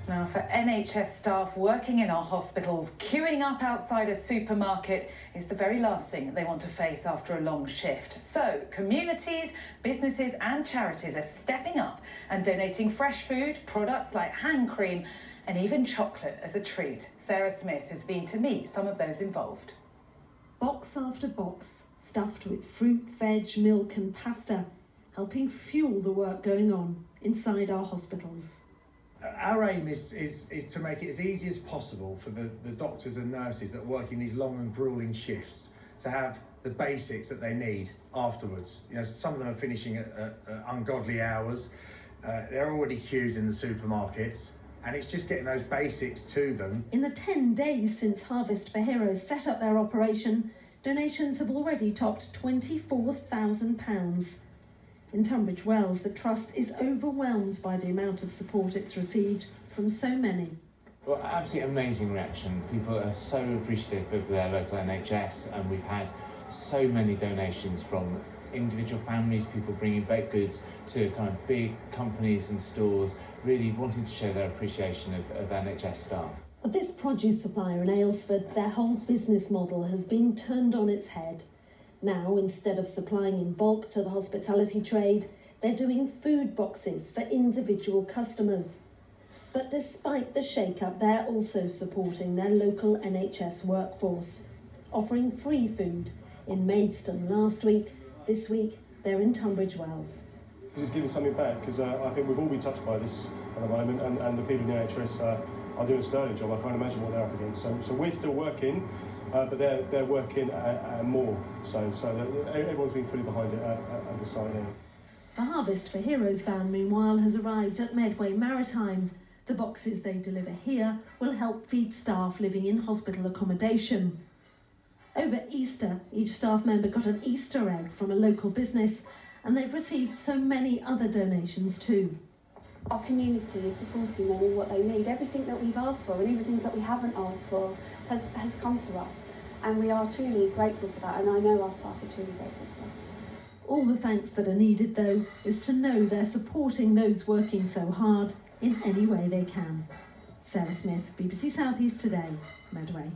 Now, for NHS staff working in our hospitals, queuing up outside a supermarket is the very last thing they want to face after a long shift. So, communities, businesses and charities are stepping up and donating fresh food, products like hand cream and even chocolate as a treat. Sarah Smith has been to meet some of those involved. Box after box, stuffed with fruit, veg, milk and pasta, helping fuel the work going on inside our hospitals. Our aim is to make it as easy as possible for the doctors and nurses that work in these long and gruelling shifts to have the basics that they need afterwards. You know, some of them are finishing at ungodly hours. They're already queued in the supermarkets, and it's just getting those basics to them. In the 10 days since Harvest for Heroes set up their operation, donations have already topped £24,000. In Tunbridge Wells, the Trust is overwhelmed by the amount of support it's received from so many. Well, absolutely amazing reaction. People are so appreciative of their local NHS, and we've had so many donations from individual families, people bringing baked goods, to kind of big companies and stores, really wanting to show their appreciation of NHS staff. But this produce supplier in Aylesford, their whole business model has been turned on its head. Now, instead of supplying in bulk to the hospitality trade, they're doing food boxes for individual customers. But despite the shake-up, they're also supporting their local NHS workforce, offering free food in Maidstone last week. This week, they're in Tunbridge Wells. Just giving something back, because I think we've all been touched by this at the moment, and the people in the NHS are doing a sterling job. I can't imagine what they're up against. So we're still working, but they're working more. So everyone's been fully behind it at the site here. The Harvest for Heroes van, meanwhile, has arrived at Medway Maritime. The boxes they deliver here will help feed staff living in hospital accommodation. Over Easter, each staff member got an Easter egg from a local business, and they've received so many other donations too. Our community is supporting them in what they need. Everything that we've asked for, and even things that we haven't asked for, has come to us. And we are truly grateful for that, and I know our staff are truly grateful for that. All the thanks that are needed, though, is to know they're supporting those working so hard in any way they can. Sarah Smith, BBC South East Today, Medway.